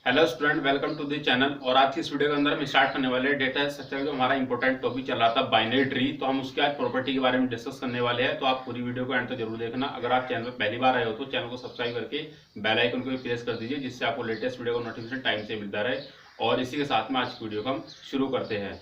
Hello student, welcome to the channel. और आज की इस वीडियो के अंदर हम स्टार्ट करने वाले हैं डेटा स्ट्रक्चर। जो हमारा इंपॉर्टेंट टॉपिक चल रहा था बाइनरी ट्री, तो हम उसके आज प्रॉपर्टी के बारे में डिस्कस करने वाले हैं। तो आप पूरी वीडियो को एंड तक जरूर देखना। अगर आप चैनल पर पहली बार आए हो तो चैनल को सब्सक्राइब करके बेल आइकन को भी प्रेस कर दीजिए, जिससे आपको लेटेस्ट वीडियो का नोटिफिकेशन टाइम से मिलता रहे। और इसी के साथ में आज की वीडियो को हम शुरू करते हैं।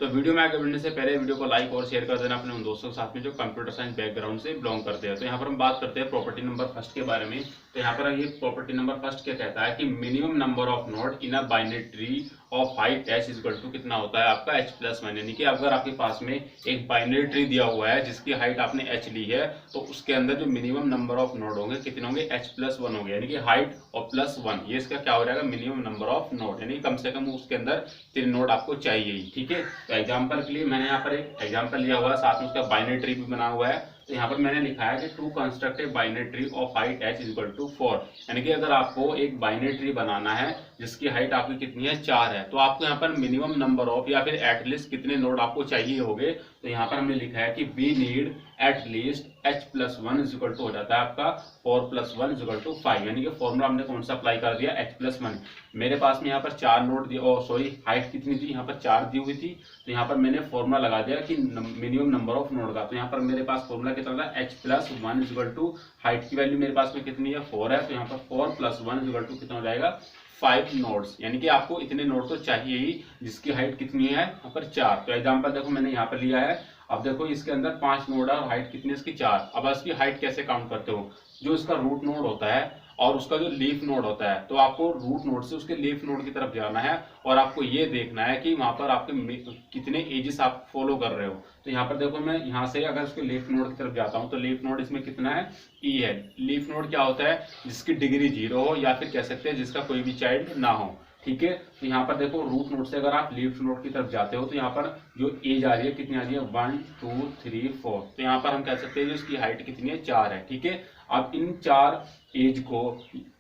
तो वीडियो में आगे बढ़ने से पहले वीडियो को लाइक और शेयर कर देना अपने उन दोस्तों के साथ में जो कंप्यूटर साइंस बैकग्राउंड से बिलोंग करते हैं। तो यहाँ पर हम बात करते हैं प्रॉपर्टी नंबर फर्स्ट के बारे में। तो यहाँ पर ये प्रॉपर्टी नंबर फर्स्ट क्या कहता है कि minimum number of node in a binary tree of height h is equal to कितना होता है आपका h+1। यानी कि अगर आपके पास में एक बाइनरी ट्री दिया हुआ है जिसकी हाइट आपने h ली है, तो उसके अंदर जो मिनिमम नंबर ऑफ नोड होंगे कितने होंगे, h+1 होंगे। यानी कि हाइट और +1, ये इसका क्या हो जाएगा, मिनिमम नंबर ऑफ नोड। यानी कम से कम उसके अंदर 3 नोड आपको चाहिए ही। ठीक है, तो एग्जाम्पल के लिए मैंने यहाँ पर एक एग्जाम्पल लिया हुआ है, साथ में उसका बाइनरी ट्री भी बना हुआ है। तो यहाँ पर मैंने लिखा है कि to construct a binary tree of height h is equal to 4। यानी कि अगर आपको एक बाइनरी ट्री बनाना है जिसकी हाइट आपकी कितनी है, 4 है, तो आपको यहाँ पर मिनिमम नंबर ऑफ या फिर एटलीस्ट कितने नोड आपको चाहिए होंगे। तो यहाँ पर हमने लिखा है कि we need at least h+1 is equal to हो जाता है आपका 4+1 इज इक्वल टू 5। यानी कि फॉर्मूला हमने कौन सा अप्लाई कर दिया, h+1। मेरे पास में यहाँ पर 4 नोड दिया, सॉरी हाइट कितनी थी, यहाँ पर 4 दी हुई थी। तो यहाँ पर मैंने फॉर्मूला लगा दिया कि मिनिमम नंबर ऑफ नोड का। तो यहाँ पर मेरे पास फॉर्मूला कितना था, h+1 is equal to height की वैल्यू मेरे पास में कितनी है, 4 है। तो यहाँ पर 4+1 इज इक्वल टू कितना हो जाएगा, 5 नोड्स। यानी कि आपको इतने नोड तो चाहिए ही जिसकी हाइट कितनी है, यहाँ पर 4। तो एग्जाम्पल देखो मैंने यहाँ पर लिया है। अब देखो इसके अंदर 5 नोड है और हाइट कितनी है इसकी, 4। अब इसकी हाइट कैसे काउंट करते हो, जो इसका रूट नोड होता है और उसका जो लीफ नोड होता है, तो आपको रूट नोड से उसके लीफ नोड की तरफ जाना है और आपको ये देखना है कि वहां पर आपके कितने एजेस आप फॉलो कर रहे हो। तो यहाँ पर देखो मैं यहाँ से अगर उसके लीफ नोड की तरफ जाता हूँ तो लीफ नोड इसमें कितना है, ई है। लीफ नोड क्या होता है, जिसकी डिग्री 0 हो या फिर कह सकते हैं जिसका कोई भी चाइल्ड ना हो। ठीक है, तो यहाँ पर देखो रूट नोड से अगर आप लीफ नोड की तरफ जाते हो तो यहाँ पर जो एज आ रही है कितनी आ रही है, 1 2 3 4। तो यहाँ पर हम कह सकते हैं इसकी हाइट कितनी है, 4 है। ठीक है, अब इन 4 एज को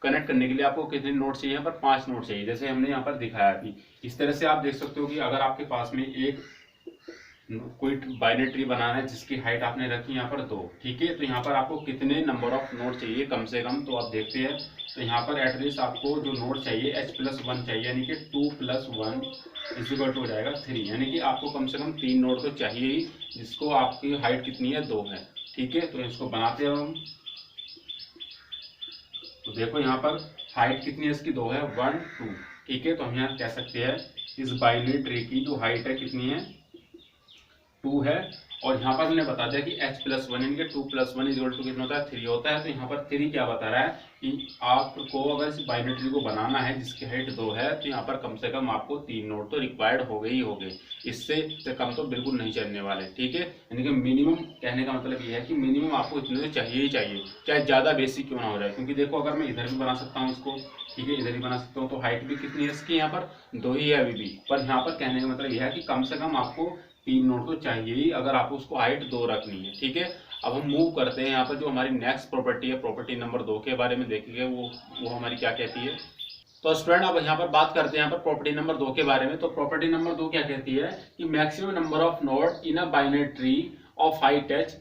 कनेक्ट करने के लिए आपको कितने नोड चाहिए, यहाँ पर 5 नोड चाहिए, जैसे हमने यहाँ पर दिखाया अभी। इस तरह से आप देख सकते हो कि अगर आपके पास में एक कोई बाइनरी ट्री बनाना है जिसकी हाइट आपने रखी यहाँ पर 2। ठीक है, तो यहाँ पर आपको कितने नंबर ऑफ नोड चाहिए कम से कम, तो आप देखते हैं। तो यहाँ पर एटलीस्ट आपको जो नोड चाहिए h+1 चाहिए, यानी कि 2+1 इज इक्वल टू हो जाएगा 3। यानी कि आपको कम से कम 3 नोड तो चाहिए ही, जिसको आपकी हाइट कितनी है, 2 है। ठीक है, तो इसको बनाते हैं हम। तो देखो यहाँ पर हाइट कितनी है इसकी, 2 है, 1 2। ठीक है, तो हम यहाँ कह सकते हैं इस बाइनरी ट्री की जो हाइट है कितनी है, 2 है। और यहाँ पर मैंने बता दिया कि h+1 यानी कि 2+1 इज इक्वल टू कितना होता है, 3 होता है। तो यहाँ पर 3 क्या बता रहा है कि आपको अगर इस बाइनरी ट्री को बनाना है जिसकी हाइट 2 है, तो यहाँ पर कम से कम आपको 3 नोड तो रिक्वायर्ड हो गए ही हो गए। इससे कम तो बिल्कुल नहीं चलने वाले। ठीक है, यानी कि मिनिमम कहने का मतलब ये है कि मिनिमम आपको इतने तो चाहिए ही चाहिए, चाहे ज्यादा बेसिक क्यों ना हो जाए। क्योंकि देखो अगर मैं इधर भी बना सकता हूँ इसको, ठीक है, इधर ही बना सकता हूँ, तो हाइट भी कितनी है इसकी, यहाँ पर 2 ही है अभी भी। पर यहाँ पर कहने का मतलब यह है कि कम से कम आपको 3 नोड तो चाहिए ही अगर आपको उसको हाइट 2 रखनी है। ठीक है, अब हम मूव करते हैं यहाँ पर जो हमारी नेक्स्ट प्रॉपर्टी है, प्रॉपर्टी नंबर 2 के बारे में देखेंगे वो हमारी क्या कहती है। तो स्टूडेंट अब यहाँ पर बात करते हैं यहाँ पर प्रॉपर्टी नंबर 2 के बारे में। तो प्रॉपर्टी नंबर 2 क्या कहती है कि maximum number of node in a binary tree of height h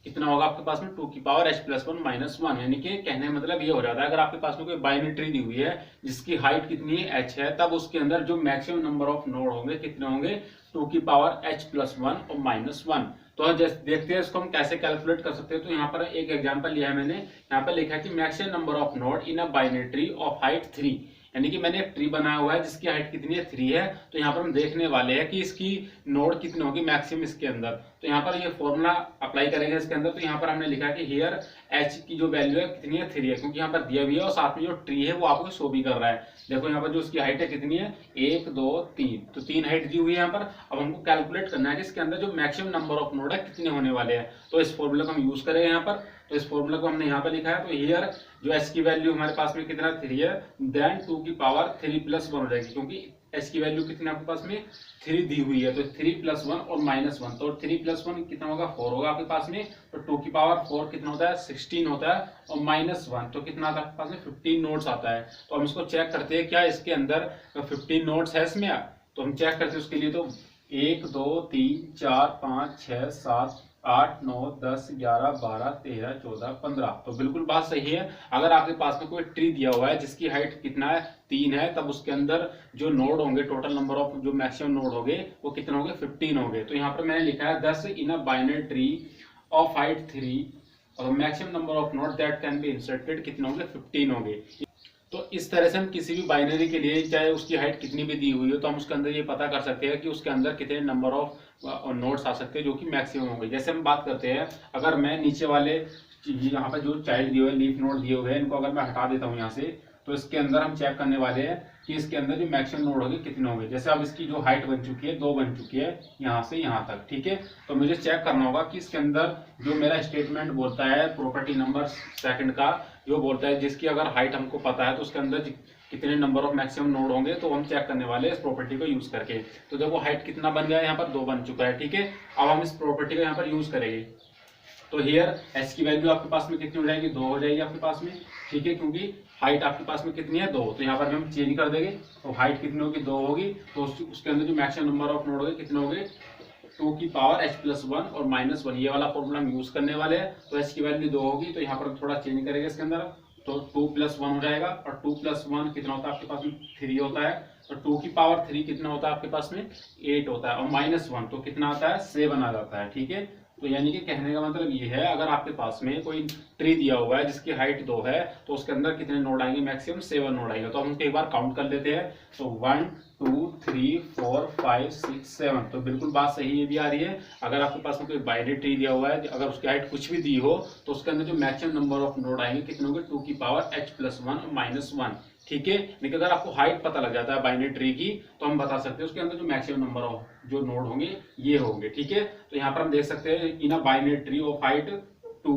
कितना होगा आपके पास में, 2 की पावर h+1 -1। यानी कि कहने का मतलब ये हो जाता है अगर आपके पास में कोई बाइनरी ट्री दी हुई है जिसकी हाइट कितनी है, h है, तब उसके अंदर जो मैक्सिमम नंबर ऑफ नोड होंगे कितने होंगे, 2 की पावर h+1 और -1। तो जैसे देखते हैं इसको हम कैसे कैलकुलेट कर सकते हैं। तो यहाँ पर एक एग्जांपल लिया है मैंने, यहाँ पर लिखा है कि maximum number of node in a binary tree of height 3। यानी कि मैंने एक ट्री बनाया हुआ है जिसकी हाइट कितनी है, 3 है। तो यहाँ पर हम देखने वाले हैं कि इसकी नोड कितनी होगी मैक्सिमम इसके अंदर। तो यहाँ पर ये फॉर्मूला अप्लाई करेंगे इसके अंदर। तो यहाँ पर हमने लिखा है कि हियर h की जो वैल्यू है कितनी है, 3 है, क्योंकि यहाँ पर दिया भी है और साथ में जो ट्री है वो आपको शो भी कर रहा है। देखो यहाँ पर जो उसकी हाइट है कितनी है, 1 2 3, तो 3 हाइट दी हुई है यहाँ पर। अब हमको कैलकुलेट करना है कि इसके अंदर जो मैक्सिमम नंबर ऑफ नोड है कितने होने वाले हैं। तो इस फॉर्मूले को हम यूज करेंगे यहाँ पर। तो इस फॉर्मूला को हमने यहाँ पर लिखा है। तो हियर जो h की वैल्यू हमारे पास में कितना 3 है, देन 2 की पावर 3+1 हो जाएगी, क्योंकि h की वैल्यू कितनी आपके पास में 3 दी हुई है। तो 3+1 और -1, तो 3+1 कितना होगा, 4 होगा आपके पास में। तो 2 की पावर 4 कितना होता है, 16 होता है, और -1 तो कितना आता है आपके पास में, 15 नोड्स आता है। तो हम इसको चेक करते हैं क्या इसके अंदर 15 नोड्स है इसमें। तो हम चेक करते हैं उसके लिए। तो 1 2 3 4 5 6 7 8 9 10 11 12 13 14 15। तो बिल्कुल बात सही है। अगर आपके पास में कोई ट्री दिया हुआ है जिसकी हाइट कितना है 3 है, तब उसके अंदर जो नोड होंगे, टोटल नंबर ऑफ जो मैक्सिमम नोड होंगे वो कितने होंगे 15 होंगे। तो यहाँ पर मैंने लिखा है 10 in a binary tree of height 3 और maximum number of node that can be inserted कितने होंगे 15 होंगे। तो इस तरह से हम किसी भी बाइनरी के लिए चाहे उसकी हाइट कितनी भी दी हुई हो तो हम उसके अंदर ये पता कर सकते हैं कि उसके अंदर कितने नंबर ऑफ नोड्स आ सकते हैं जो कि मैक्सिमम होंगे। जैसे हम बात करते हैं, अगर मैं नीचे वाले यहाँ पे जो चाइल्ड दिए हुए लीफ नोड दिए हुए हैं इनको अगर मैं हटा देता हूँ यहाँ से, तो इसके अंदर हम चेक करने वाले हैं कि इसके अंदर जो मैक्सिमम नोड होंगे कितने होंगे। जैसे अब इसकी जो हाइट बन चुकी है 2 बन चुकी है यहाँ से यहाँ तक, ठीक है। तो मुझे चेक करना होगा कि इसके अंदर जो मेरा स्टेटमेंट बोलता है प्रॉपर्टी नंबर सेकंड का, जो बोलता है जिसकी अगर हाइट हमको पता है तो उसके अंदर कितने नंबर ऑफ मैक्सिमम नोड होंगे, तो हम चेक करने वाले हैं इस प्रॉपर्टी को यूज करके। तो देखो हाइट कितना बन गया, यहाँ पर 2 बन चुका है, ठीक है। अब हम इस प्रॉपर्टी को यहाँ पर यूज करेंगे। तो हियर एच की वैल्यू आपके पास में कितनी हो जाएगी 2 हो जाएगी आपके पास में, ठीक है, क्योंकि हाइट आपके पास में कितनी है 2। तो यहाँ पर हम चेंज कर देंगे, तो हाइट कितनी होगी 2 होगी। तो उसके अंदर जो मैक्सिमम नंबर ऑफ नोड होंगे कितने होंगे 2 की पावर h+1 और -1, ये वाला फॉर्मूला हम यूज करने वाले हैं। तो h की वैल्यू 2 होगी, तो यहाँ पर थोड़ा चेंज करेंगे इसके अंदर, तो 2+1 हो जाएगा। और 2+1 कितना होता है आपके पास में 3 होता है। और 2 की पावर 3 कितना होता है आपके पास में 8 होता है। और -1 तो कितना आता है 7 आ जाता है, ठीक है। तो यानी कि कहने का मतलब ये है, अगर आपके पास में कोई ट्री दिया हुआ है जिसकी हाइट 2 है तो उसके अंदर कितने नोड आएंगे मैक्सिमम 7 नोड आएंगे। तो हम उसको एक बार काउंट कर लेते हैं। तो 1 2 3 4 5 6 7। तो बिल्कुल बात सही ये भी आ रही है। अगर आपके पास में कोई बाइनरी ट्री दिया हुआ है, अगर उसकी हाइट कुछ भी दी हो तो उसके अंदर जो मैक्सिमम नंबर ऑफ नोड आएंगे कितने होंगे 2 की पावर h+1 और -1, ठीक है। लेकिन अगर आपको हाइट पता लग जाता है बाइनरी ट्री की तो हम बता सकते हैं उसके अंदर जो मैक्सिमम नंबर ऑफ जो नोड होंगे ये होंगे, ठीक है। तो यहाँ पर हम देख सकते हैं in a binary tree of height 2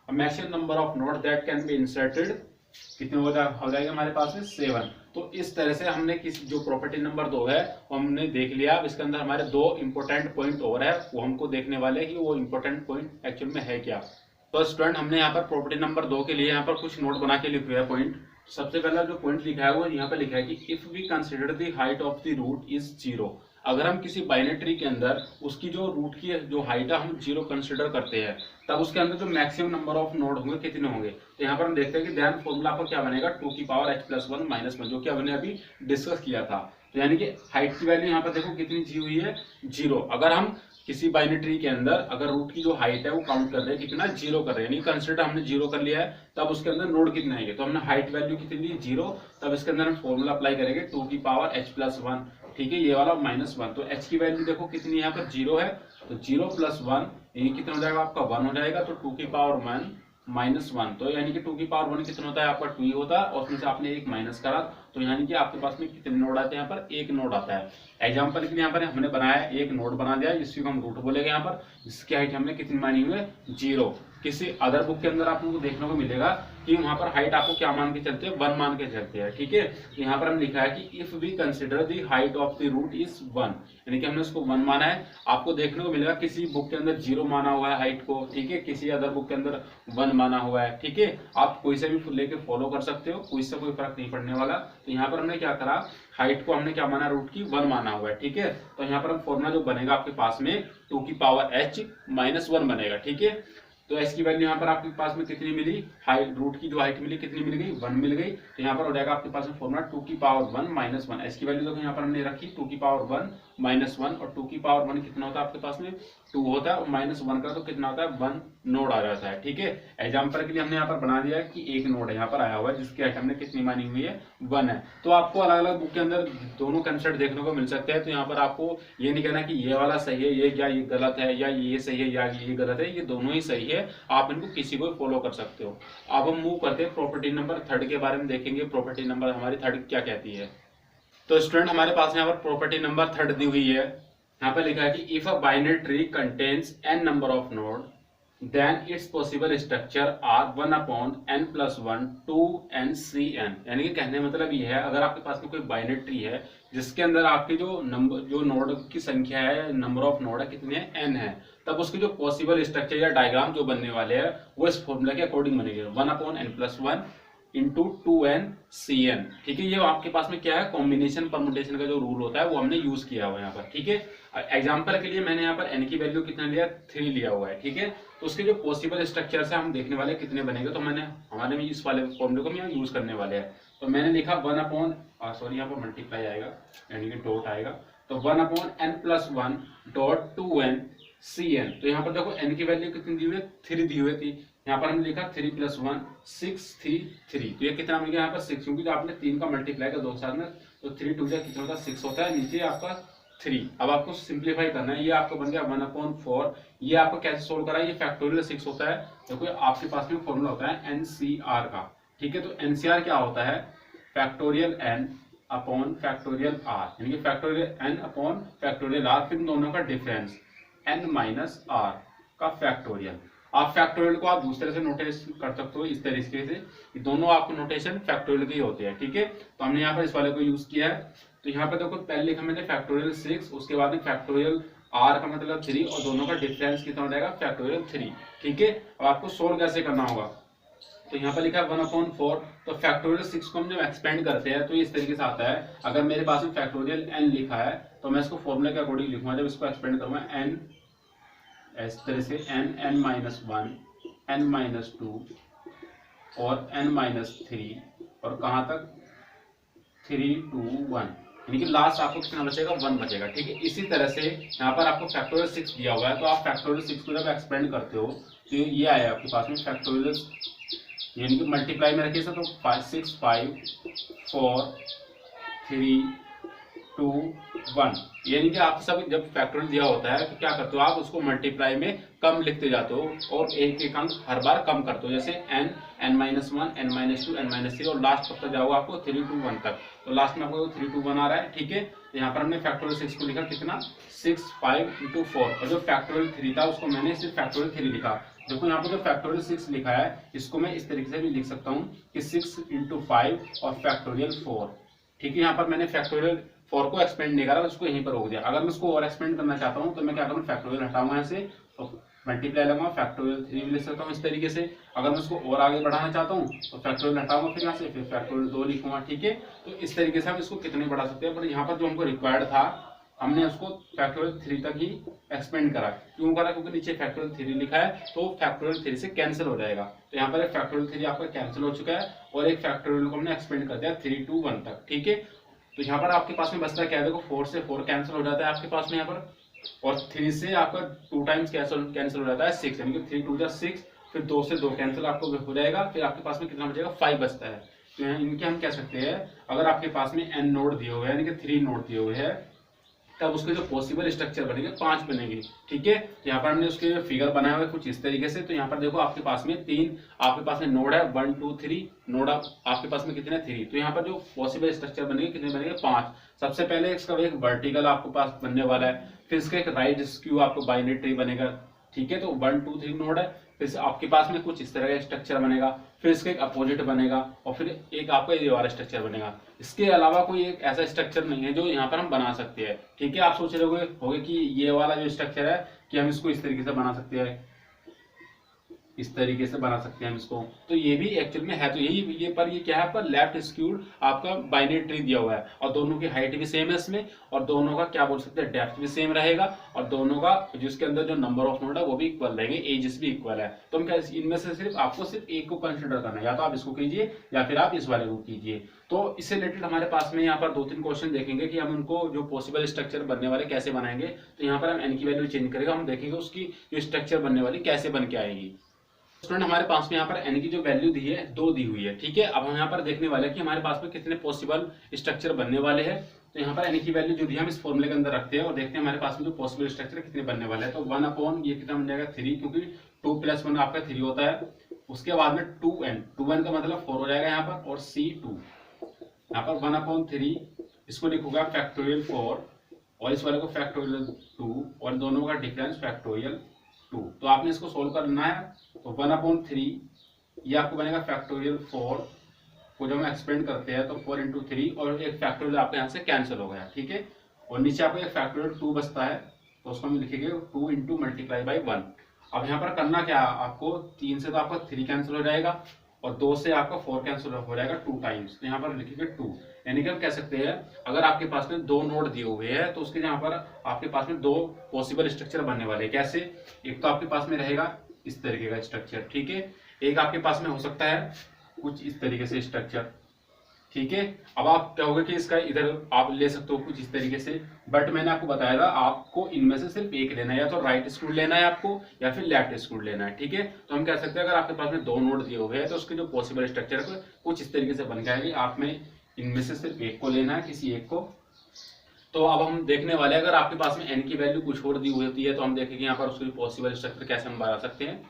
maximum number of node that can be inserted कितने हो जाएगा हमारे पास में 7। तो इस तरह से हमने किसी जो प्रॉपर्टी नंबर 2 है वो हमने देख लिया। अब इसके अंदर हमारे 2 इंपॉर्टेंट पॉइंट और है, वो हमको देखने वाले हैं कि वो इंपॉर्टेंट पॉइंट एक्चुअल में है क्या। तो स्टूडेंट हमने यहाँ पर प्रॉपर्टी नंबर 2 के लिए यहाँ पर कुछ नोट बना के लिखे हुए पॉइंट। सबसे पहला जो पॉइंट लिखा है वो यहाँ पे लिखा है कि if we consider the height of the root is 0। अगर हम किसी बाइनरी ट्री के अंदर उसकी जो रूट की जो हाइट है हम 0 कंसिडर करते हैं, तब उसके अंदर जो मैक्सिमम नंबर ऑफ नोड होंगे कितने होंगे। तो यहाँ पर हम देखते हैं कि ध्यान फॉर्मूला आपको क्या बनेगा 2 की पावर h+1 -1, जो कि हमने अभी डिस्कस किया था। तो यानी कि हाइट की वैल्यू यहाँ पर देखो कितनी दी हुई है 0। अगर हम किसी बाइनरी ट्री के अंदर अगर रूट की जो हाइट है वो काउंट कर रहे हैं कितना 0 कर रहे हैं, यानी कंसिडर हमने 0 कर लिया है, तब उसके अंदर नोड कितने आएंगे। तो हमने हाइट वैल्यू कितनी दी 0, तब इसके अंदर हम फॉर्मूला अप्लाई करेंगे 2 की पावर h+1, ठीक है, ये वाला -1। तो h की वैल्यू देखो कितनी यहाँ पर 0 है, तो 0 + 1 ये कितना हो जाएगा आपका 1 हो जाएगा। तो 2 की पावर 1 -1, तो यानी कि 2 की पावर 1 कितना होता है आपका 2 ही होता है, और उसमें से आपने एक माइनस करा, तो यानी कि आपके पास में कितने नोड आते हैं यहाँ पर 1 नोड आता है। एग्जाम्पल के लिए यहाँ पर हमने बनाया एक नोड बना दिया जिसको हम रूट बोलेंगे यहाँ पर, जिसकी हाइट हमने कितनी मानी हुई है 0। किसी अदर बुक के अंदर आपको देखने को मिलेगा कि वहां पर हाइट आपको क्या मान के चलते हैं 1 मान के चलते हैं, ठीक है। तो यहाँ पर हम लिखा है कि if we consider the height of the root is 1, यानी कि हमने उसको 1 माना है। आपको देखने को मिलेगा किसी बुक के अंदर 0 माना हुआ है हाइट को, ठीक है, किसी अदर बुक के अंदर 1 माना हुआ है, ठीक है। आप कोई से भी लेके फॉलो कर सकते हो, कोई से कोई फर्क नहीं पड़ने वाला। तो यहाँ पर हमने क्या करा, हाइट को हमने क्या माना रूट की 1 माना हुआ है, ठीक है। तो यहाँ पर हम फॉर्मूला जो बनेगा आपके पास में 2 की पावर h-1 बनेगा, ठीक है। तो h की वैल्यू यहाँ पर आपके पास में कितनी मिली, हाइट रूट की जो हाइट मिली कितनी मिल गई 1 मिल गई। तो यहाँ पर हो जाएगा आपके पास में फॉर्मूला 2 की पावर 1 -1। h की वैल्यू देखो यहाँ पर हमने रखी 2 की पावर 1 -1, और 2 की पावर 1 कितना होता है आपके पास में 2 होता है, और -1 का तो कितना होता है 1 नोड आ जाता है, ठीक है। एग्जाम्पल के लिए हमने यहाँ पर बना दिया कि एक नोड यहाँ पर आया हुआ है जिसकी हाइट हमने कितनी मानी हुई है 1 है। तो आपको अलग अलग बुक के अंदर दोनों कंसेप्ट देखने को मिल सकते हैं। तो यहाँ पर आपको ये नहीं कहना कि ये वाला सही है ये गलत है, या ये सही है या ये गलत है, ये दोनों ही सही है, आप इनको किसी को फॉलो कर सकते हो। अब हम मूव करते हैं प्रॉपर्टी नंबर 3 के बारे में देखेंगे। प्रॉपर्टी नंबर हमारी 3 क्या कहती है। तो स्टूडेंट हमारे पास यहाँ पर प्रॉपर्टी नंबर 3 दी हुई है। यहाँ पर लिखा है कि if a binary tree contains n number of node then its possible structure are 1/n+1 2n3n। यानी कि कहने मतलब ये है, अगर आपके पास में कोई बाइनरी ट्री है जिसके अंदर आपके जो नोड की संख्या है, नंबर ऑफ नोड है कितने हैं n है, तब उसके जो पॉसिबल स्ट्रक्चर या डायग्राम जो बनने वाले हैं वो इस फॉर्मूला के अकॉर्डिंग बनेंगे 1/n+1 इंटू 2n/cn। ठीक है, ये आपके पास में क्या है, कॉम्बिनेशन परमुटेशन का जो रूल होता है वो हमने यूज किया हुआ है यहाँ पर। ठीक है, एग्जांपल के लिए मैंने यहाँ पर n की वैल्यू कितना लिया, 3 लिया हुआ है। ठीक है, तो उसके जो पॉसिबल स्ट्रक्चर है हम देखने वाले कितने बनेंगे, तो मैंने हमारे में इस वाले फॉर्मूले को हम यहाँ यूज करने वाले हैं। तो मैंने लिखा 1 सॉरी यहाँ पर मल्टीप्लाई आएगा यानी कि डॉट आएगा, तो 1/n+1 डॉट 2n/cn। तो यहाँ पर देखो n की वैल्यू कितनी दी हुई है, 3 दी हुई थी, यहाँ पर हमने लिखा 3 + 1 6 3। तो ये कितना मिल गया यहाँ पर 6, क्योंकि जो आपने 3 का मल्टीप्लाई का दो साथ में, तो 3 2 कितना होता है 6 होता है, नीचे आपका 3। अब आपको सिंप्लीफाई करना है, ये आपको बन गया 1/4। ये आपको कैसे सोल्व करा है, ये फैक्टोरियल 6 होता है, देखो आपके पास में फॉर्मूला होता है NCR का। ठीक है, तो NCR क्या होता है, factorial n upon factorial r, यानी कि factorial n upon factorial r, फिर दोनों का डिफरेंस n माइनस r का फैक्टोरियल। आप फैक्टोरियल को आप दूसरे से नोटेट कर सकते हो इस तरीके से, कि दोनों आपको नोटेशन फैक्टोरियल के ही होते हैं। ठीक है, तो हमने यहाँ पर इस वाले को यूज किया है। तो यहाँ पर देखो पहले लिखा मैंने फैक्टोरियल 6, उसके बाद में फैक्टोरियल r का मतलब 3, और दोनों का डिफरेंस कितना हो जाएगा, फैक्टोरियल 3। ठीक है, अब आपको सोल्व कैसे करना होगा, तो यहाँ पर लिखा है 1/4। तो फैक्टोरियल 6 को हम जब एक्सपेंड करते हैं तो इस तरीके से आता है, अगर मेरे पास में फैक्टोरियल n लिखा है तो मैं इसको फॉर्मूले के अकॉर्डिंग लिखूंगा, जब इसको एक्सपेंड करूंगा n इस तरह से n-1 n-2 और n-3, और कहां तक 3 2 1, यानी कि लास्ट आपको कितना बचेगा, 1 बचेगा। ठीक है, इसी तरह से यहाँ पर आपको फैक्टोरियल 6 दिया हुआ है, तो आप फैक्टोरियल 6 को जब एक्सपेंड करते हो तो ये आया आपके पास में फैक्टोरियल, यानी कि मल्टीप्लाई में रखिए तो 6 5 4 3 2 1, यानी कि आप सब जब फैक्टोरियल दिया होता है तो क्या करते हो, आप उसको मल्टीप्लाई में कम लिखते जाते हो और एक एक अंक हर बार कम करते हो, जैसे n n-1 n-2 n-3, और लास्ट कब तक जाओगे आपको 3 2 1 तक, तो लास्ट में आपको 3 2 1 आ रहा है। ठीक है, तो यहाँ पर हमने फैक्टोरियल 6 को लिखा कितना 6 5 × 4, और जो फैक्टोरियल 3 था उसको मैंने सिर्फ फैक्टोरियल 3 लिखा। देखो यहाँ पर जो फैक्टोरियल 6 लिखा है इसको मैं इस तरीके से भी लिख सकता हूँ कि 6 × 5 और फैक्टोरियल 4। ठीक है, यहाँ पर मैंने फैक्टोरियल 4 को एक्सपेंड नहीं करा, उसको यहीं पर रोक दिया। अगर मैं इसको और एक्सपेंड करना चाहता हूँ तो मैं क्या करूँ, फैक्टोरियल हटाऊंगा यहाँ से और मल्टीप्लाई लगाऊंगा, फैक्टोरियल 3 भी लिख सकता हूँ इस तरीके से। अगर मैं उसको और आगे बढ़ाना चाहता हूँ तो फैक्टोरियल हटाऊंगा, फिर यहाँ से फिर फैक्टोरियल 2 लिखूंगा। ठीक है, तो इस तरीके से हम इसको कितने बढ़ा सकते हैं, पर यहाँ पर जो हमको रिक्वायर्ड था हमने उसको फैक्टोरियल 3 तक ही एक्सपेंड करा। क्यों करा, क्योंकि नीचे फैक्टोरियल 3 लिखा है तो फैक्टोरियल 3 से कैंसिल हो जाएगा। तो यहाँ पर एक फैक्टोरियल 3 आपका कैंसिल हो चुका है और एक फैक्टोरियल को हमने एक्सपेंड कर दिया 3 2 1 तक। ठीक है, तो यहाँ पर आपके पास में बचता है क्या, देखो 4 से 4 कैंसिल हो जाता है आपके पास में यहाँ पर, और 3 से आपका 2 टाइम्स कैंसिल हो जाता है 6, यानी कि 3 2 6, फिर 2 से 2 कैंसिल आपको हो जाएगा, फिर आपके पास में कितना बचेगा 5 बचता है। तो इनके हम कह सकते हैं, अगर आपके पास में n नोड दिए हुए हैं यानी कि 3 नोड दिए हुए हैं, तब उसके जो पॉसिबल स्ट्रक्चर बनेंगे 5 बनेंगे। ठीक है, यहाँ पर हमने उसके फिगर बनाए हुए कुछ इस तरीके से। तो यहाँ पर देखो आपके पास में 3 आपके पास में नोड है, 1 2 3 नोड आपके पास में कितने 3, तो यहाँ पर जो पॉसिबल स्ट्रक्चर बनेंगे कितने बनेंगे 5। सबसे पहले इसका एक वर्टिकल आपके पास बनने वाला है, फिर इसका एक राइट स्क्यू आपको बाइनरी ट्री बनेगा। ठीक है, तो 1 2 3 नोड है, फिर आपके पास में कुछ इस तरह का स्ट्रक्चर बनेगा, फिर इसका एक अपोजिट बनेगा, और फिर एक आपका ये वाला स्ट्रक्चर बनेगा। इसके अलावा कोई एक ऐसा स्ट्रक्चर नहीं है जो यहाँ पर हम बना सकते हैं। ठीक है, आप सोच रहे होगे कि ये वाला जो स्ट्रक्चर है कि हम इसको इस तरीके से बना सकते हैं, इस तरीके से बना सकते हैं हम इसको, तो ये भी एक्चुअल में है तो यही, ये पर ये क्या है आपका लेफ्ट स्क्यूड आपका बाइनरी ट्री दिया हुआ है, और दोनों की हाइट भी सेम है इसमें, और दोनों का क्या बोल सकते हैं डेप्थ भी सेम रहेगा, और दोनों का जिसके अंदर जो नंबर ऑफ नोड है वो भी इक्वल रहेंगे, एजेस भी इक्वल है। तो हम क्या इनमें से सिर्फ आपको सिर्फ एक को कंसिडर करना है, या तो आप इसको कीजिए या फिर आप इस वाले को कीजिए। तो इससे रिलेटेड हमारे पास में यहाँ पर 2-3 क्वेश्चन देखेंगे कि हम उनको जो पॉसिबल स्ट्रक्चर बनने वाले कैसे बनाएंगे। तो यहाँ पर हम n की वैल्यू चेंज करेगा, हम देखेंगे उसकी जो स्ट्रक्चर बनने वाली कैसे बन के आएगी। स्टूडेंट हमारे पास में यहाँ पर n की जो वैल्यू दी है 2 दी हुई है। ठीक है, अब हम यहाँ पर देखने वाले हैं कि हमारे पास में कितने पॉसिबल स्ट्रक्चर बनने वाले हैं। तो यहाँ पर n की वैल्यू जो दी है हम इस फॉर्मूले के अंदर रखते हैं और देखते हैं हमारे पास में जो पॉसिबल स्ट्रक्चर कितने बनने वाले हैं। तो 1 ये कितना बन जाएगा 3, क्योंकि 2 + 1 आपका 3 होता है। उसके बाद में 2n का मतलब 4 हो जाएगा यहाँ पर, और c2 यहाँ पर 1/3 इसको लिखूंगा फैक्टोरियल 4 और इस वाले को फैक्टोरियल 2 और दोनों का डिफरेंस फैक्टोरियल 2। तो आपने इसको सोल्व करना है, तो 1/3 ये आपको बनेगा फैक्टोरियल 4 को जब हम एक्सपेंड करते हैं तो 4 × 3 और एक फैक्टोरियल आपके यहाँ से कैंसिल हो गया। ठीक है, और नीचे आपको एक फैक्टोरियल 2 बचता है, तो उसको हम लिखेंगे 2 × × 1। अब यहाँ पर करना क्या, आपको 3 से तो आपका 3 कैंसिल हो जाएगा, और 2 से आपका 4 कैंसिल हो जाएगा 2 टाइम्स, तो यहाँ पर लिखेंगे 2। यानी कि हम कह सकते हैं अगर आपके पास में 2 नोड दिए हुए हैं तो उसके यहाँ पर आपके पास में 2 पॉसिबल स्ट्रक्चर बनने वाले हैं। कैसे? एक तो आपके पास में रहेगा इस तरीके का स्ट्रक्चर, ठीक है, एक आपके पास में हो सकता है कुछ इस तरीके से स्ट्रक्चर, ठीक है। अब आप कहोगे कि इसका इधर आप ले सकते हो कुछ इस तरीके से, बट मैंने आपको बताया था आपको इनमें से सिर्फ एक लेना है, या तो राइट स्क्रू लेना है आपको या फिर लेफ्ट स्क्रू लेना है, ठीक है। तो हम कह सकते हैं अगर आपके पास में 2 नोड दिए हुए हैं तो उसके जो पॉसिबल स्ट्रक्चर है कुछ इस तरीके से बन जाएगी, आप में इनमें से सिर्फ एक को लेना है, किसी एक को। तो अब हम देखने वाले हैं अगर आपके पास में n की वैल्यू कुछ और दी हुई होती है तो हम देखेंगे यहाँ पर उसकी पॉसिबल स्ट्रक्चर कैसे हम बना सकते हैं।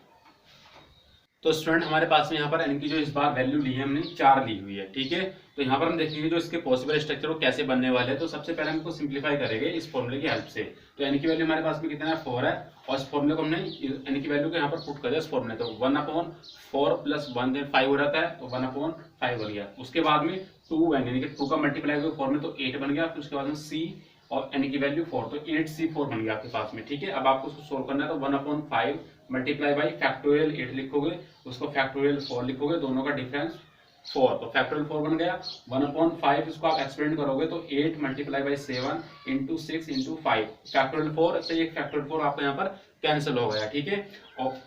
तो स्टूडेंट हमारे पास में यहाँ पर n की जो इस बार वैल्यू ली है हमने 4 ली हुई है, ठीक है। तो यहाँ पर हम देखेंगे जो इसके पॉसिबल स्ट्रक्चर वो कैसे बनने वाले हैं। तो सबसे पहले हमको सिंप्लीफाई करेंगे इस फॉर्मूले की हेल्प से। तो n की वैल्यू हमारे पास में कितना है 4 है, और इस फॉर्मूले को हमने n की वैल्यू को यहाँ पर पुट कर दिया इस फॉर्मूले, तो 1/4 + 1 देन 5 हो जाता है, तो 1/5 बन गया। उसके बाद में 2n यानी कि 2 का मल्टीप्लाई हुआ फॉर्मूले तो 8 बन गया, फिर उसके बाद में c और n की वैल्यू 4, तो 8c4 बन गया आपके पास में, ठीक है। अब आपको उसको सोल्व करना है, तो 1/5 मल्टीप्लाई बाई फैक्टोरियल 8 लिखोगे, उसको फैक्टोरियल 4 लिखोगे, दोनों का डिफरेंस 4, तो फैक्टोरियल 4 बन गया। 1/5 इसको आप एक्सपेंड करोगे तो 8 multiply by 7 into 6 into 5, factorial 4 से एक फैक्टोरियल 4 आपको यहाँ पर कैंसिल हो गया, ठीक है।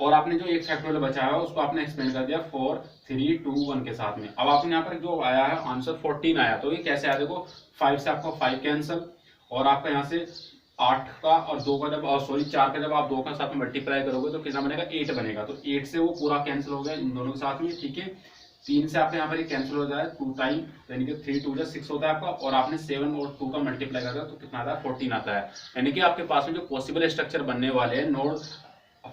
और आपने जो एक फैक्टोरियल बचा है उसको आपने एक्सपेंड कर दिया 4 3 2 1 के साथ में। अब आपने यहाँ पर जो आया है आंसर 14 आया, तो ये कैसे आया देखो, 5 से आपको 5 कैंसिल, और आपका यहाँ से 8 का और 2 का जब सॉरी 4 का जब आप 2 का साथ में मल्टीप्लाई करोगे तो कितना बनेगा 8 बनेगा, तो 8 से वो पूरा कैंसिल हो गया इन दोनों के साथ में, ठीक है। 3 से आपके यहाँ पर ये कैंसिल हो जाए 2 टाइम, यानी कि 3 2 6 होता है आपका, और आपने 7 और 2 का मल्टीप्लाई कर दिया तो कितना आता है 14 आता है। यानी कि आपके पास में जो पॉसिबल स्ट्रक्चर बनने वाले हैं नोड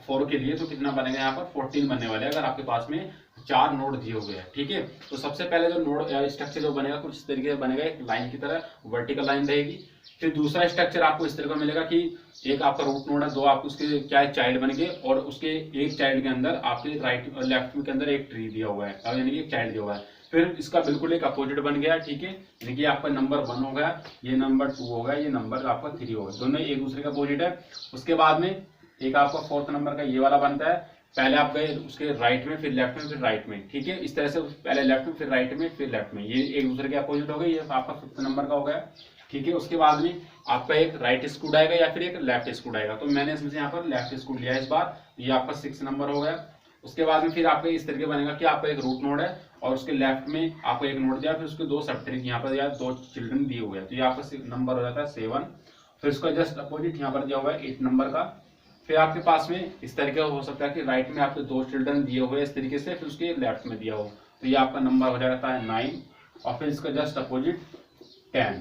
4 के लिए, तो कितना बनेगा यहाँ पर 14 बनने वाले हैं अगर आपके पास में 4 नोड दिए हुए हैं, ठीक है। तो सबसे पहले जो नोड स्ट्रक्चर जो बनेगा कुछ इस तरीके से बनेगा, एक लाइन की तरह वर्टिकल लाइन रहेगी। फिर दूसरा स्ट्रक्चर आपको इस तरह का मिलेगा कि एक आपका रूट नोड है, 2 आपको उसके क्या है चाइल्ड बन गए, और उसके एक चाइल्ड के अंदर आपके राइट और लेफ्ट के अंदर एक ट्री दिया हुआ है, यानी कि एक चाइल्ड दिया हुआ है। फिर इसका बिल्कुल एक अपोजिट बन गया, ठीक है, यानी कि आपका नंबर 1 हो गया, ये नंबर 2 हो गया, ये नंबर आपका 3 हो गया, दोनों एक दूसरे का अपोजिट है। उसके बाद में एक आपका 4th नंबर का ये वाला बनता है, पहले आप गए उसके राइट में फिर लेफ्ट में फिर राइट में, ठीक है, इस तरह से पहले लेफ्ट में फिर राइट में फिर लेफ्ट में, ये एक दूसरे के अपोजिट हो गए, ये आपका 5th नंबर का हो गया, ठीक है। उसके बाद में आपका एक राइट स्क्रू आएगा या फिर एक लेफ्ट स्क्रू आएगा, तो मैंने इसमें से यहाँ पर लेफ्ट स्क्रू लिया है इस बार, ये आपका 6 नंबर हो गया। उसके बाद में फिर आपका इस तरीके बनेगा कि आपका एक रूट नोड है और उसके लेफ्ट में आपको एक नोड दिया, फिर उसके 2 सब ट्री यहाँ पर या 2 चिल्ड्रन दिए हुए हैं, तो ये आपका नंबर हो जाता है 7। फिर उसका जस्ट अपोजिट यहाँ पर दिया हुआ है 8 नंबर का। फिर आपके पास में इस तरीके हो सकता है कि राइट में आपके 2 चिल्ड्रन दिए हुए इस तरीके से, फिर उसके लेफ्ट में दिया हो, तो ये आपका नंबर हो जाता है 9, और फिर इसका जस्ट अपोजिट 10,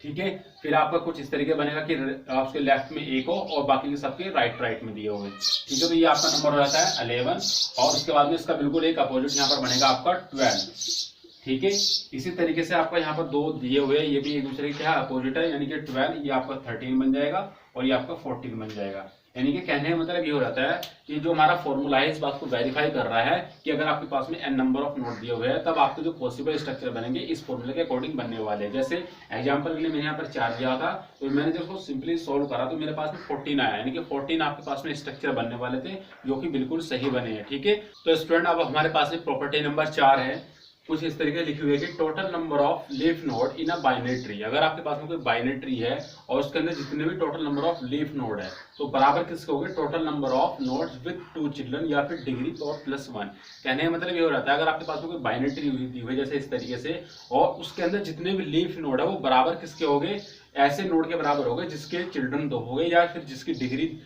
ठीक है। फिर आपका कुछ इस तरीके बनेगा कि आपके लेफ्ट में एक हो और बाकी के सबके राइट में दिए हुए, ठीक है। तो ये आपका नंबर हो जाता है 11, और उसके बाद में इसका बिल्कुल एक अपोजिट यहाँ पर बनेगा आपका 12, ठीक है। इसी तरीके से आपका यहाँ पर 2 दिए हुए हैं, ये भी एक दूसरे के क्या अपोजिट है, यानी कि 12 ये आपका 13 बन जाएगा और ये आपका 14 बन जाएगा। यानी कि कहने का मतलब ये हो जाता है कि जो हमारा फॉर्मूला है इस बात को वेरीफाई कर रहा है कि अगर आपके पास में n नंबर ऑफ नोड दिए हुए हैं तब आपके जो पॉसिबल स्ट्रक्चर बनेंगे इस फॉर्मूले के अकॉर्डिंग बनने वाले हैं। जैसे एग्जांपल के लिए मैंने यहाँ पर 4 दिया था, तो मैंने जब उसको सिंपली सोल्व करा तो मेरे पास में 14 आया, यानी कि 14 आपके पास में स्ट्रक्चर बनने वाले थे जो कि बिल्कुल सही बने हैं, ठीक है। तो स्टूडेंट अब हमारे पास में प्रॉपर्टी नंबर 4 है, कुछ इस तरीके लिखी हुई है कि total number of leaf node in a binary tree. अगर आपके पास में कोई बाइनरी ट्री है और उसके अंदर जितने भी total number of leaf node है तो बराबर किसके होंगे, total number of nodes with 2 children या फिर डिग्री और +1। कहने का मतलब ये हो जाता है अगर आपके पास में कोई बाइनरी ट्री दी हुई है जैसे इस तरीके से, और उसके अंदर जितने भी लीफ नोड है वो बराबर किसके होंगे, ऐसे नोड के बराबर होंगे जिसके चिल्ड्रन 2 हो गए या फिर जिसकी डिग्री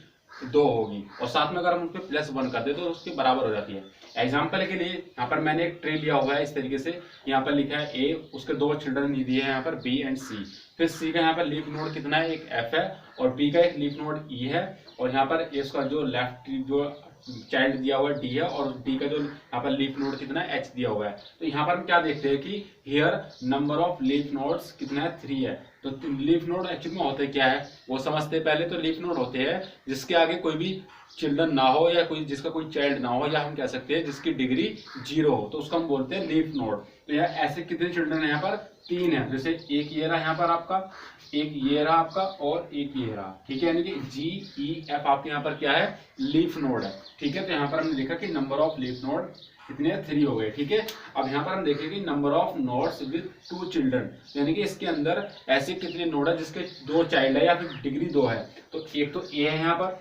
2 होगी, और साथ में अगर हम उस पर +1 कर दे तो उसके बराबर हो जाती है। एग्जाम्पल के लिए यहाँ पर मैंने एक ट्री लिया हुआ है इस तरीके से, यहाँ पर लिखा है A, उसके 2 चिल्ड्रन दिए हैं यहाँ पर B एंड C, फिर C का यहाँ पर लीफ नोड कितना है, एक F है, और B का एक लीफ नोड E है, और यहाँ पर इसका जो लेफ्ट जो चाइल्ड दिया हुआ है D है, और D का जो यहाँ पर लीफ नोड कितना है H दिया हुआ है। तो यहाँ पर हम क्या देखते हैं कि here number of leaf nodes कितना है, 3 है। तो लीफ नोड एक्चुअली में होते क्या है वो समझते हैं पहले। तो लीफ नोड होते हैं जिसके आगे कोई भी चिल्ड्रन ना हो या कोई जिसका कोई चाइल्ड ना हो, या हम कह सकते हैं जिसकी डिग्री 0 हो, तो उसको हम बोलते हैं लीफ नोड। तो यार ऐसे कितने चिल्ड्रन है यहाँ पर, तीन है, जैसे एक ये रहा यहाँ पर आपका, एक ये रहा आपका और एक ये रहा, ठीक है। यानी कि GEF आपके यहाँ पर क्या है, लीफ नोड है, ठीक है। तो यहाँ पर हमने देखा कि नंबर ऑफ लीफ नोड कितने, 3 हो गए, ठीक है। अब यहाँ पर हम देखेंगे कि number of nodes with 2 children, यानी कि इसके अंदर ऐसे कितने नोड है जिसके 2 चाइल्ड है या फिर डिग्री 2 है। तो एक तो ए है यहाँ पर,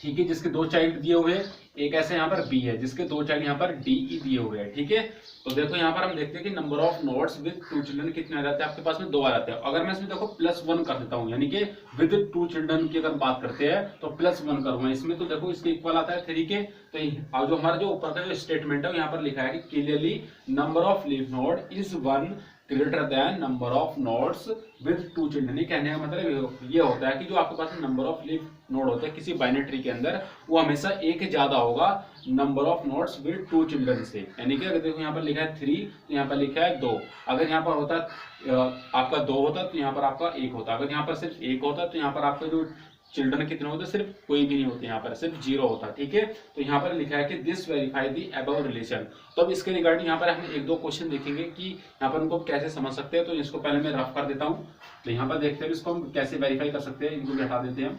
ठीक है, जिसके 2 चाइल्ड दिए हुए हैं। एक ऐसे यहाँ पर बी है जिसके 2 चाइल्ड यहाँ पर DE दिए हुए हैं, ठीक है। तो देखो यहाँ पर हम देखते हैं कि number of nodes with 2 children कितने आ जाते हैं आपके पास में, 2 आ जाते हैं। अगर मैं इसमें देखो +1 कर देता हूँ, यानी कि विद 2 चिल्ड्रन की अगर बात करते हैं तो +1 करूंगा इसमें, तो देखो इसके इक्वल आता है 3 के। तो जो हमारा जो ऊपर का जो स्टेटमेंट है यहाँ पर लिखा है कि clearly number of leaf node is 1 greater than number of nodes with 2 children. कहने का मतलब ये होता है कि जो आपके पास नंबर ऑफ लीफ नोड होता है किसी बाइनरी ट्री के अंदर, वो हमेशा एक ज्यादा होगा number of nodes with 2 children से। यानी कि अगर देखो यहाँ पर लिखा है 3 तो यहाँ पर लिखा है 2, अगर यहाँ पर होता आपका 2 होता तो यहाँ पर आपका 1 होता, अगर यहाँ पर सिर्फ 1 होता तो यहाँ पर आपका जो चिल्ड्रन कितने होते, सिर्फ कोई भी नहीं होते, यहाँ पर सिर्फ 0 होता, ठीक है। तो यहाँ पर लिखा है कि this verify the above relation. तो अब इसके रिगार्डिंग यहाँ पर हम 1-2 क्वेश्चन देखेंगे कि यहाँ पर उनको कैसे समझ सकते हैं। तो इसको पहले मैं रफ कर देता हूँ। तो यहाँ पर देखते हैं इसको हम कैसे वेरीफाई कर सकते हैं, इनको भी हटा देते हैं।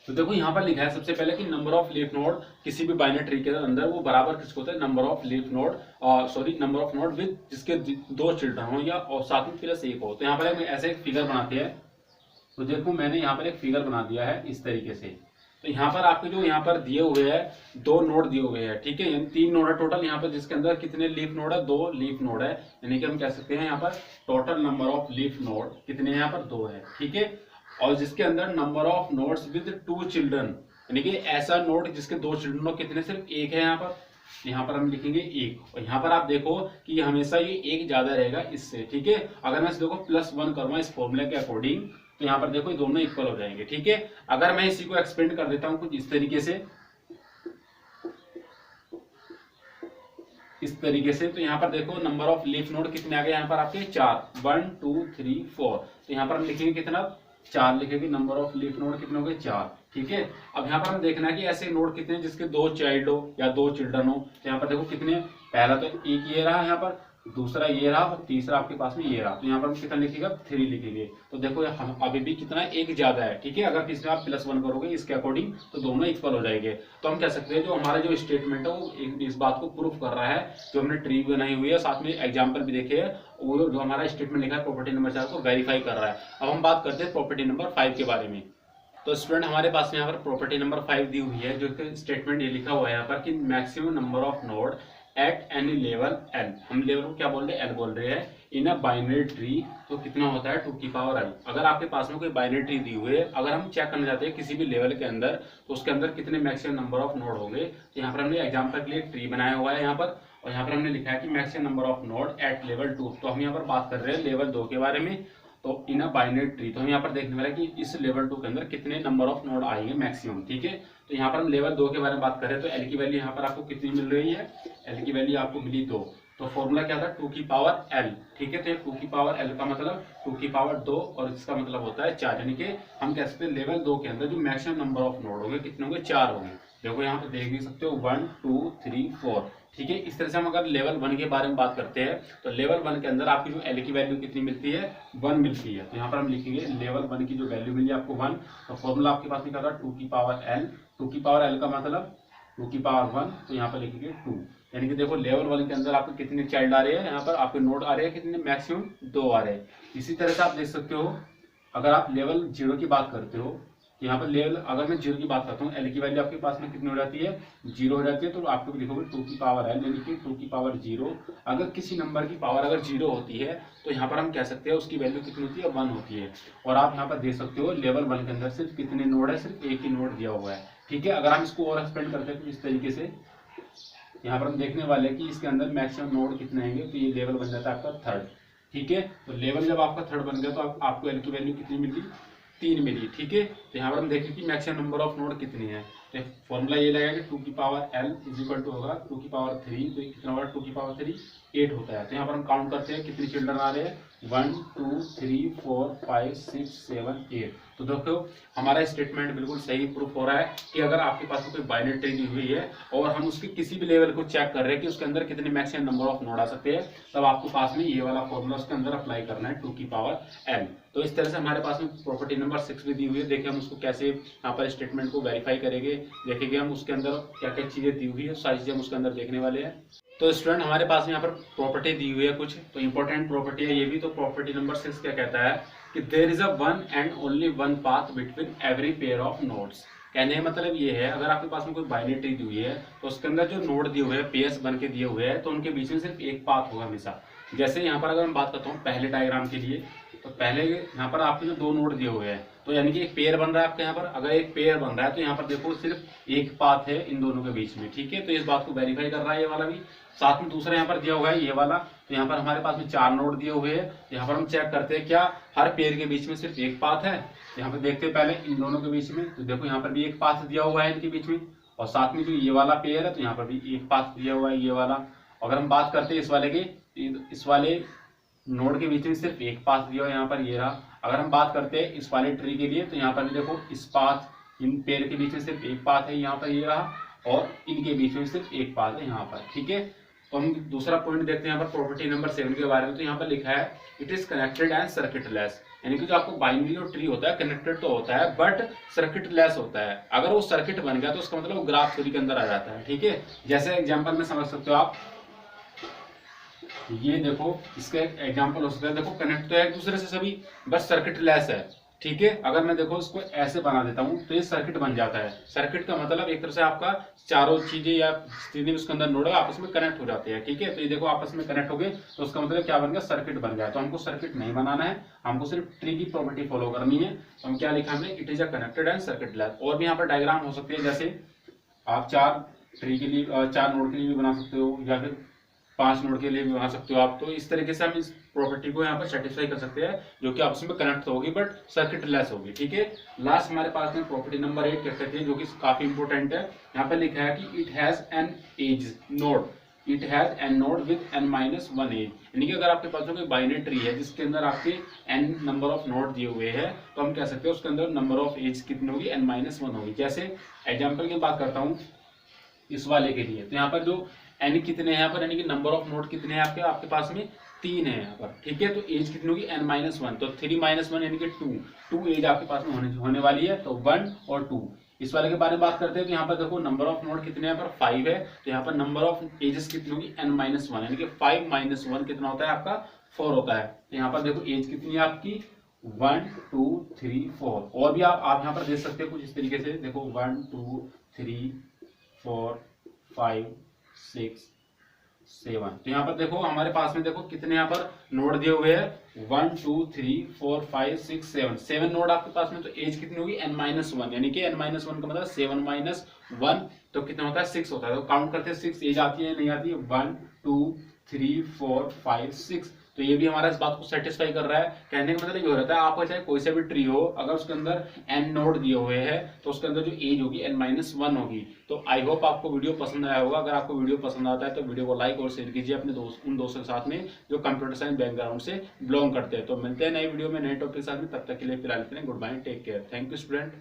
तो देखो यहाँ पर लिखा है सबसे पहले कि नंबर ऑफ लीफ नोड किसी भी बाइनरी ट्री के अंदर वो बराबर किसको होता है, number of leaf node number of node with जिसके 2 चिल्ड्रन हो या और साथ में +1 हो। तो यहाँ पर हम ऐसे एक फिगर बनाते हैं। तो देखो मैंने यहाँ पर एक फिगर बना दिया है इस तरीके से। तो यहाँ पर आपके जो यहाँ पर दिए हुए हैं 2 नोड दिए हुए हैं, ठीक है, यानी 3 नोड है टोटल यहाँ पर, जिसके अंदर कितने लीफ नोड है, 2 लीफ नोड है। यानी कि हम कह सकते हैं यहाँ पर total number of leaf node कितने यहाँ पर 2 है, ठीक है। और जिसके अंदर number of nodes with 2 children, यानी कि ऐसा नोड जिसके 2 चिल्ड्रन हो कितने, सिर्फ 1 है यहाँ पर हम लिखेंगे 1। और यहाँ पर आप देखो कि हमेशा ये 1 ज्यादा रहेगा इससे, ठीक है। अगर मैं देखो +1 करूंगा इस फॉर्मूले के अकॉर्डिंग तो यहाँ पर देखो ये दोनों इक्वल हो जाएंगे, ठीक है। अगर मैं इसी को एक्सपेंड कर देता हूँ कुछ इस तरीके से, तो यहाँ पर देखो नंबर ऑफ लीफ नोड कितने आ गए यहाँ पर आपके 4, 1 2 3 4। तो यहाँ पर हम लिखेंगे कितना, 4 लिखेंगे। नंबर ऑफ लीफ नोड कितने हो गए, 4, ठीक है। अब यहाँ पर हम देखना है कि ऐसे नोड कितने जिसके 2 चाइल्ड हो या 2 चिल्ड्रन हो। तो यहाँ पर देखो कितने, पहला तो एक ये रहा यहाँ पर, दूसरा ये रहा और तीसरा आपके पास में ये रहा। तो यहाँ पर हम कितना लिखेगा, 3 लिखेंगे। तो देखो हम अभी भी कितना 1 ज्यादा है, ठीक है। अगर इसमें आप +1 करोगे इसके अकॉर्डिंग तो दोनों इक्वल हो जाएंगे। तो हम कह सकते हैं जो हमारा जो स्टेटमेंट है वो इस बात को प्रूफ कर रहा है। जो हमने ट्री बनाई हुई है, साथ में एग्जाम्पल भी देखे है, वो जो हमारा स्टेटमेंट लिखा है प्रॉपर्टी नंबर 4 को वेरीफाई कर रहा है। अब हम बात करते हैं प्रॉपर्टी नंबर 5 के बारे में। तो स्टूडेंट हमारे पास में यहाँ पर प्रॉपर्टी नंबर 5 दी हुई है, जो स्टेटमेंट ये लिखा हुआ है यहाँ पर कि maximum number of node at any level L, हम लेवल को क्या बोल रहे हैं, L बोल रहे हैं, इन अ बाइनरी ट्री। तो कितना होता है 2 की पावर L। अगर आपके पास में कोई बाइनरी ट्री दी हुई है, अगर हम चेक करना चाहते हैं किसी भी लेवल के अंदर तो उसके अंदर कितने मैक्सिमम नंबर ऑफ नोड होंगे। तो यहाँ पर हमने एग्जाम्पल के लिए ट्री बनाया हुआ है यहाँ पर, और यहाँ पर हमने लिखा है कि maximum number of node at level 2। तो हम यहाँ पर बात कर रहे हैं लेवल 2 के बारे में। तो इन अ बाइनरी ट्री, तो हम यहाँ पर देखने वाले हैं कि इस लेवल 2 के अंदर कितने नंबर ऑफ नोड आएंगे मैक्सिमम, ठीक है। तो यहाँ पर हम लेवल 2 के बारे में बात करें तो L की वैल्यू यहाँ पर आपको कितनी मिल रही है, L की वैल्यू आपको मिली 2। तो फॉर्मूला क्या था, 2 की पावर L, ठीक है। तो 2 की पावर L का मतलब 2 की पावर 2 और इसका मतलब होता है 4, यानी कि हम कह सकते हैं लेवल 2 के अंदर जो मैक्सिमम नंबर ऑफ नोड होंगे कितने होंगे, 4 होंगे। देखो यहाँ पे देख भी सकते हो 1 2 3 4, ठीक है। इस तरह से हम अगर लेवल 1 के बारे में बात करते हैं तो लेवल 1 के अंदर आपकी जो L की वैल्यू कितनी मिलती है, 1 मिलती है। तो यहाँ पर हम लिखेंगे लेवल 1 की जो वैल्यू मिली आपको 1। तो फॉर्मूला आपके पास निकला 2 की पावर L, 2 की पावर L का मतलब 2 की पावर 1, तो यहाँ पर लिखेंगे 2। यानी कि देखो लेवल 1 के अंदर आपके कितने चाइल्ड आ रहे हैं, यहाँ पर आपके नोड आ रहे हैं कितने, मैक्सिमम 2 आ रहे हैं। इसी तरह से आप देख सकते हो अगर आप लेवल 0 की बात करते हो, यहाँ पर लेवल अगर मैं 0 की बात करता हूँ, L की वैल्यू आपके पास में कितनी हो जाती है, 0 हो जाती है। तो आपको लिखोगे 2 की पावर L, यानी कि 2 की पावर 0। अगर किसी नंबर की पावर अगर 0 होती है तो यहाँ पर हम कह सकते हैं उसकी वैल्यू कितनी होती है, 1 होती है। और आप यहाँ पर देख सकते हो लेवल 1 के अंदर सिर्फ कितने नोड है, सिर्फ एक ही नोड दिया हुआ है, ठीक है। अगर हम इसको और एक्सपेंड करते हैं तो इस तरीके से यहाँ पर हम देखने वाले हैं कि इसके अंदर मैक्सिमम नोड कितने आएंगे। तो ये लेवल बन जाता है आपका 3rd, ठीक है। तो लेवल जब आपका 3rd बन गया तो आपको L की वैल्यू कितनी मिली, 3 मिली, ठीक है। तो यहाँ पर हम देखें कि मैक्सिमम नंबर ऑफ नोड कितनी है। तो फॉर्मूला ये लगेगा कि 2 की power L is equal to होगा 2 की पावर 3। तो कितना होगा 2 की पावर 3, 8 होता है। तो यहाँ पर हम काउंट करते हैं कितने चिल्ड्रन आ रहे हैं, 1 2 3 4 5 6 7 8। तो देखो हमारा स्टेटमेंट बिल्कुल सही प्रूफ हो रहा है कि अगर आपके पास में कोई बाइनरी ट्री दी हुई है और हम उसके किसी भी लेवल को चेक कर रहे हैं कि उसके अंदर कितने मैक्सिमम नंबर ऑफ नोड आ सकते हैं, तब आपको पास में ये वाला फॉर्मूला उसके अंदर अप्लाई करना है 2 की पावर n। तो इस तरह से हमारे पास में प्रॉपर्टी नंबर 6 भी दी हुई है। देखिए हम उसको कैसे यहाँ पर स्टेटमेंट को वेरीफाई करेंगे, देखेंगे हम उसके अंदर क्या क्या चीजें दी हुई है, सारी चीजें हम उसके अंदर देखने वाले हैं। तो स्टूडेंट हमारे पास में यहाँ पर प्रॉपर्टी दी हुई है कुछ, तो इंपॉर्टेंट प्रॉपर्टी है ये भी। तो प्रॉपर्टी नंबर 6 क्या कहता है कि there is a one and only one path between every pair of nodes. कहने का मतलब ये है, अगर आपके पास में कोई बाइनरी ट्री दी हुई है तो उसके अंदर जो नोड दिए हुए हैं, पेयर्स बन के दिए हुए हैं, तो उनके बीच में सिर्फ एक पाथ होगा हमेशा। जैसे यहाँ पर अगर मैं बात करता हूँ पहले डायग्राम के लिए, तो पहले यहाँ पर आपके जो 2 नोड दिए हुए हैं, तो यानी कि एक पेयर बन रहा है आपके यहाँ पर। अगर एक पेयर बन रहा है तो यहाँ पर देखो सिर्फ एक पाथ है इन दोनों के बीच में, ठीक है। तो इस बात को वेरीफाई कर रहा है ये वाला भी। साथ में दूसरा यहाँ पर दिया हुआ है ये वाला, तो यहाँ पर हमारे पास में 4 नोड दिए हुए हैं। यहाँ पर हम चेक करते हैं क्या हर पेयर के बीच में सिर्फ एक पाथ है। यहाँ पर देखते हैं पहले इन दोनों के बीच में, तो देखो यहाँ पर भी एक पाथ दिया हुआ है इनके बीच में, और साथ में जो ये वाला पेयर है तो यहाँ पर भी एक पाथ दिया हुआ है ये वाला। अगर हम बात करते हैं इस वाले के, इस वाले नोड के बीच में सिर्फ एक पाथ दिया हुआ है यहाँ पर ये रहा। अगर हम बात करते हैं इस वाले ट्री के लिए, तो यहाँ पर भी देखो इस पाथ, इन पेयर के बीच में सिर्फ एक पाथ है यहाँ पर ये रहा, और इनके बीच में सिर्फ एक पाथ है यहाँ पर, ठीक है। तो हम दूसरा पॉइंट देखते हैं यहाँ पर प्रॉपर्टी नंबर 7 के बारे में। तो यहाँ पर लिखा है इट इज कनेक्टेड एंड सर्किटलेस, यानी कि जो आपको बाइनरी और ट्री होता है कनेक्टेड तो होता है बट सर्किटलेस होता है। अगर वो सर्किट बन गया तो उसका मतलब वो ग्राफ थ्योरी के अंदर आ जाता है, ठीक है। जैसे एग्जाम्पल में समझ सकते हो आप, ये देखो इसका एक एग्जांपल हो सकता है, देखो कनेक्ट तो है एक दूसरे से सभी, बस सर्किट लेस है, ठीक है। अगर मैं देखो इसको ऐसे बना देता हूँ तो ये सर्किट बन जाता है। सर्किट का मतलब एक तरह से आपका चारों चीजें या जितने भी उसके अंदर नोड है आपस में कनेक्ट हो जाते हैं, ठीक है। तो ये देखो आपस में कनेक्ट हो गए तो उसका मतलब क्या बन गया, सर्किट बन गया। तो हमको सर्किट नहीं बनाना है, हमको सिर्फ ट्री की प्रॉपर्टी फॉलो करनी है। तो हम क्या लिखा हमने, it is a connected and circuit less. और भी यहाँ पर डायग्राम हो सकती है, जैसे आप 4 ट्री के लिए 4 नोड के लिए भी बना सकते हो, या फिर 5 नोड के लिए भी बना सकते हो आप। तो इस तरीके से हम इस प्रॉपर्टी को यहाँ पर सेटिस्फाई कर सकते हैं, जो कि आपस में कनेक्ट होगी बट सर्किट लेस होगी, ठीक है। लास्ट हमारे पास में प्रॉपर्टी नंबर 8 कह सकते हैं, जो कि काफी इंपॉर्टेंट है। यहाँ पे लिखा है कि it has an edge node, it has an node with n-1 edge, यानी कि अगर आपके पास कोई बाइनरी ट्री है जिसके अंदर आपके n नंबर ऑफ नोड दिए हुए हैं, तो हम कह सकते हैं उसके अंदर नंबर ऑफ एज कितनी होगी, n-1 होगी। जैसे एग्जाम्पल की बात करता हूँ इस वाले के लिए, तो यहाँ पर जो n कितने हैं यहाँ पर, यानी कि नंबर ऑफ नोड कितने हैं आपके पास में 3 है यहाँ पर, ठीक है। तो एज कितनी होगी n-1, तो 3-1 यानी कि 2 एज आपके पास में होने वाली है, तो 1 और 2। इस वाले के बारे में बात करते हैं तो यहाँ पर देखो नंबर ऑफ नोड कितने हैं, यहाँ पर 5 है, तो यहाँ पर नंबर ऑफ एजेस कितनी होगी n-1, यानी कि 5 - 1 कितना होता है आपका 4 होता है। तो यहाँ पर देखो एज कितनी है आपकी 1 2 3 4। और भी आप यहाँ पर देख सकते हैं कुछ इस तरीके से, देखो 1 2 3 4 5 6 7। तो यहाँ पर देखो हमारे पास में देखो कितने यहाँ पर नोड दिए हुए हैं, 1 2 3 4 5 6 7 नोड आपके पास में। तो एज कितनी होगी n-1, यानी कि n-1 का मतलब 7 - 1 तो कितना होता है 6 होता है। तो काउंट करते हैं 6 एज आती है नहीं आती है, 1 2 3 4 5 6। तो ये भी हमारा इस बात को सेटिस्फाई कर रहा है। कहने का मतलब ये हो रहा है, आपका चाहे कोई सा भी ट्री हो, अगर उसके अंदर n नोड दिए हुए हैं तो उसके अंदर जो एज होगी n-1 होगी। तो आई होप आपको वीडियो पसंद आया होगा। अगर आपको वीडियो पसंद आता है तो वीडियो को लाइक और शेयर कीजिए अपने उन दोस्तों के साथ में जो कंप्यूटर साइंस बैकग्राउंड से बिलोंग करते हैं। तो मिलते हैं नई वीडियो में नए टॉपिक के साथ में, तब तक के लिए फिलहाल इतने, good bye, take care, thank you student.